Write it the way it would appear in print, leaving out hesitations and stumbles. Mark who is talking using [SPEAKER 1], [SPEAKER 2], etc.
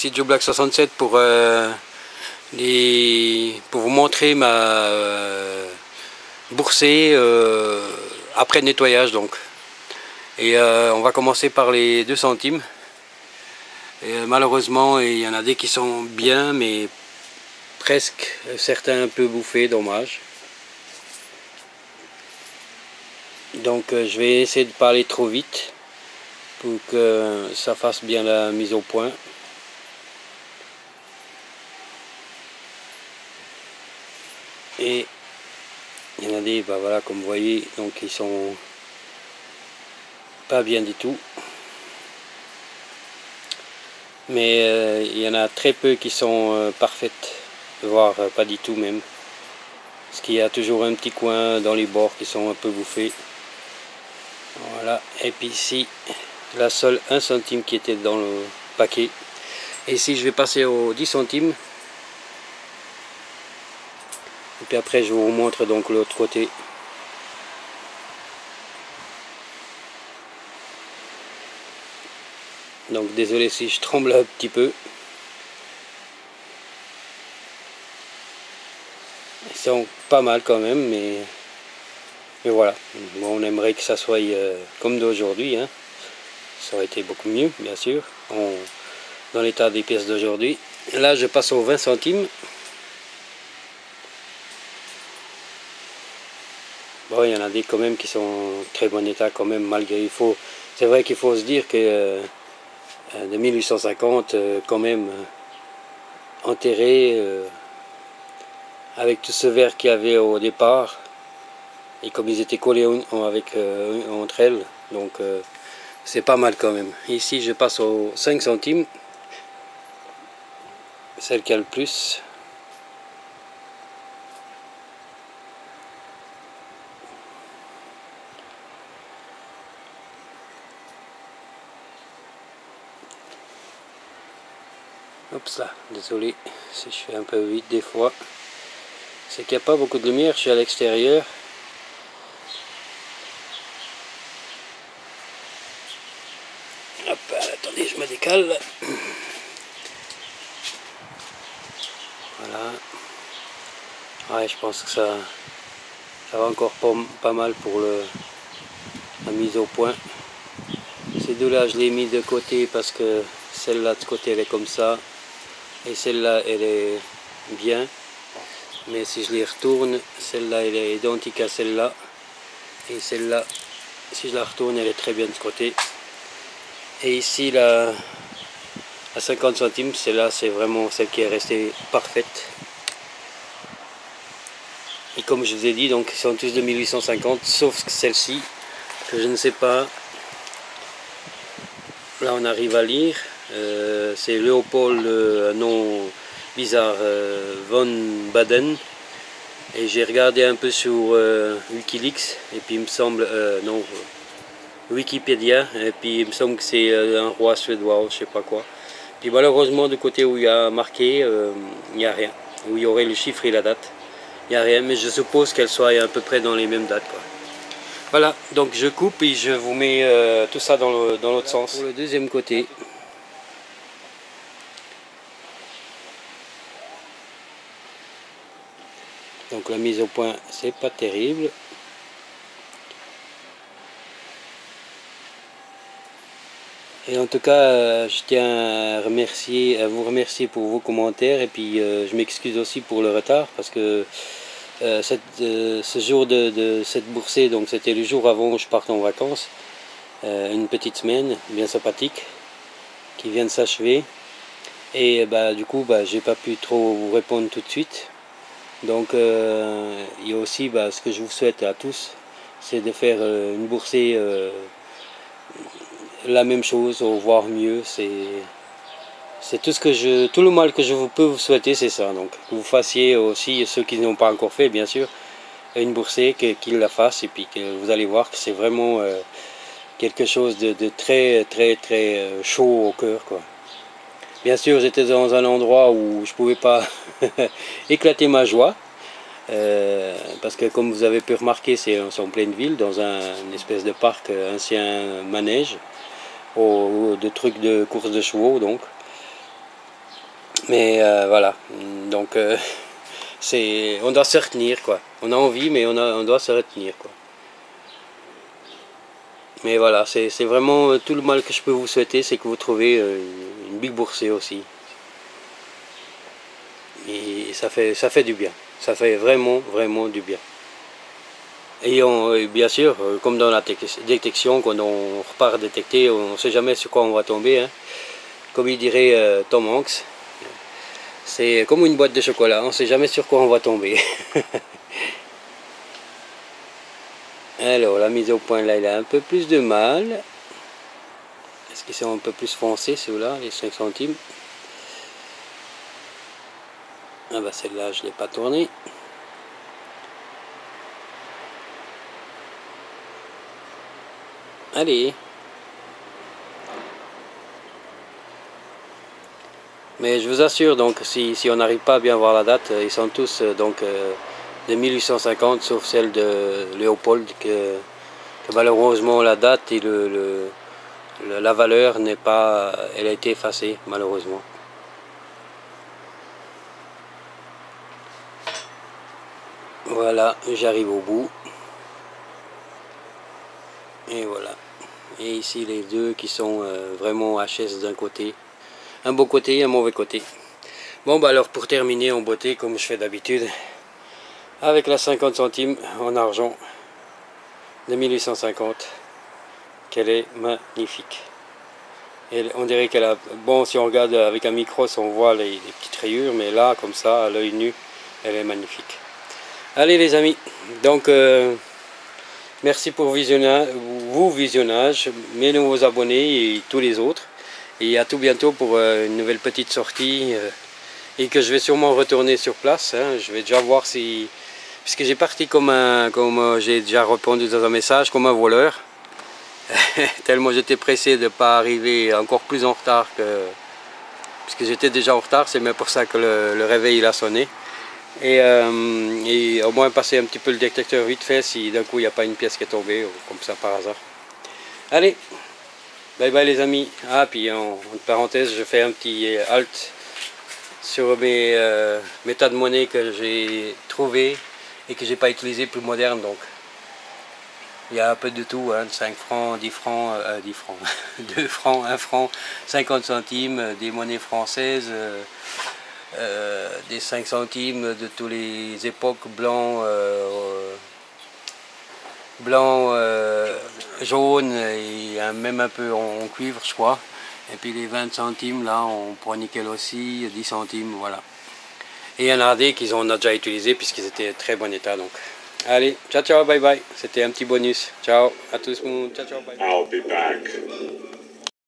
[SPEAKER 1] ici Joe Black 67 pour vous montrer ma boursée après nettoyage donc. Et on va commencer par les 2 centimes. Et, malheureusement il y en a des qui sont bien mais presque, certains un peu bouffés, dommage. Donc je vais essayer de pas aller trop vite pour que ça fasse bien la mise au point. Et il y en a des, bah voilà, comme vous voyez, donc ils sont pas bien du tout. Mais il y en a très peu qui sont parfaites, voire pas du tout même. Parce qu'il y a toujours un petit coin dans les bords qui sont un peu bouffés. Voilà, et puis ici, la seule 1 centime qui était dans le paquet. Et ici, je vais passer aux 10 centimes. Et puis après, je vous montre donc l'autre côté. Donc désolé si je tremble un petit peu. Ils sont pas mal quand même, mais voilà. Bon, on aimerait que ça soit comme d'aujourd'hui, hein. Ça aurait été beaucoup mieux, bien sûr, dans l'état des pièces d'aujourd'hui. Là, je passe aux 20 centimes. Bon, il y en a des quand même qui sont en très bon état quand même, malgré. C'est vrai qu'il faut se dire que de 1850, quand même, enterré, avec tout ce verre qu'il y avait au départ, et comme ils étaient collés entre elles, donc c'est pas mal quand même. Ici, je passe aux 5 centimes, celle qui a le plus. Oups là, désolé si je fais un peu vite des fois. C'est qu'il n'y a pas beaucoup de lumière, je suis à l'extérieur. Hop, attendez, je me décale. Voilà. Ouais, je pense que ça va encore pas mal pour la mise au point. Ces deux-là, je les ai mis de côté parce que celle-là de côté, elle est comme ça. Et celle-là, elle est bien. Mais si je les retourne, celle-là, elle est identique à celle-là. Et celle-là, si je la retourne, elle est très bien de ce côté. Et ici, la 50 centimes, celle-là, c'est vraiment celle qui est restée parfaite. Et comme je vous ai dit, donc ils sont tous de 1850, sauf celle-ci, que je ne sais pas. Là, on arrive à lire. C'est Léopold, un nom bizarre, von Baden. Et j'ai regardé un peu sur Wikileaks, et puis il me semble, non, Wikipédia, et puis il me semble que c'est un roi suédois, je sais pas quoi. Puis malheureusement, du côté où il y a marqué, il n'y a rien. Où il y aurait le chiffre et la date, il n'y a rien, mais je suppose qu'elle soit à peu près dans les mêmes dates, quoi. Voilà, donc je coupe et je vous mets tout ça dans l'autre sens. Pour le deuxième côté. Donc la mise au point, c'est pas terrible. Et en tout cas, je tiens à vous remercier pour vos commentaires, et puis je m'excuse aussi pour le retard parce que ce jour de cette boursée, donc c'était le jour avant que je parte en vacances, une petite semaine bien sympathique qui vient de s'achever, et du coup j'ai pas pu trop vous répondre tout de suite. Donc il y a aussi ce que je vous souhaite à tous, c'est de faire une boursée la même chose, voire mieux. C'est tout le mal que je peux vous souhaiter, c'est ça. Donc que vous fassiez aussi, ceux qui n'ont pas encore fait bien sûr, une boursée, qu'ils la fassent, et puis que vous allez voir que c'est vraiment quelque chose de très très très chaud au cœur, quoi. Bien sûr, j'étais dans un endroit où je pouvais pas éclater ma joie, parce que comme vous avez pu remarquer, c'est en pleine ville, dans une espèce de parc, ancien manège, de trucs de course de chevaux donc. Mais voilà, donc on doit se retenir quoi. On a envie, mais on doit se retenir quoi. Mais voilà, c'est vraiment tout le mal que je peux vous souhaiter, c'est que vous trouvez une big boursée aussi. Et ça fait du bien. Ça fait vraiment du bien. Et bien sûr, comme dans la détection, quand on repart détecter, on ne sait jamais sur quoi on va tomber. Hein. Comme il dirait Tom Hanks, c'est comme une boîte de chocolat, on ne sait jamais sur quoi on va tomber. Alors, la mise au point là, il a un peu plus de mal. Est-ce qu'ils sont un peu plus foncés ceux-là, les 5 centimes? Ah bah celle-là, je ne l'ai pas tournée. Allez. Mais je vous assure, donc, si on n'arrive pas à bien voir la date, ils sont tous de 1850, sauf celle de Léopold, que malheureusement la date et la valeur n'est pas, elle a été effacée, malheureusement. Voilà, j'arrive au bout. Et voilà. Et ici les deux qui sont vraiment HS d'un côté. Un beau côté et un mauvais côté. Bon bah alors pour terminer en beauté comme je fais d'habitude, avec la 50 centimes en argent de 1850, qu'elle est magnifique. Et on dirait qu'elle a, bon si on regarde avec un micro on voit les petites rayures, mais là comme ça à l'œil nu elle est magnifique. Allez les amis, donc merci pour vos visionnages, mes nouveaux abonnés et tous les autres. Et à tout bientôt pour une nouvelle petite sortie et que je vais sûrement retourner sur place. Hein. Je vais déjà voir si... Puisque j'ai parti comme j'ai déjà répondu dans un message, comme un voleur. Tellement j'étais pressé de ne pas arriver encore plus en retard que... Puisque j'étais déjà en retard, c'est même pour ça que le réveil il a sonné. Et au moins passer un petit peu le détecteur vite fait si d'un coup il n'y a pas une pièce qui est tombée, comme ça par hasard. Allez, bye bye les amis. Ah puis en parenthèse je fais un petit halt sur mes tas de monnaie que j'ai trouvé et que j'ai pas utilisé, plus moderne donc. Il y a un peu de tout, hein, 5 francs, 10 francs, 10 francs, 2 francs, 1 franc, 50 centimes, des monnaies françaises, des 5 centimes de toutes les époques, blancs, jaunes et même un peu en cuivre je crois. Et puis les 20 centimes là en poids nickel aussi, 10 centimes, voilà. Et il y en a des qu'ils ont déjà utilisé puisqu'ils étaient très bon état donc. Allez, ciao ciao, bye bye. C'était un petit bonus. Ciao à tous, ciao ciao, bye. I'll be back.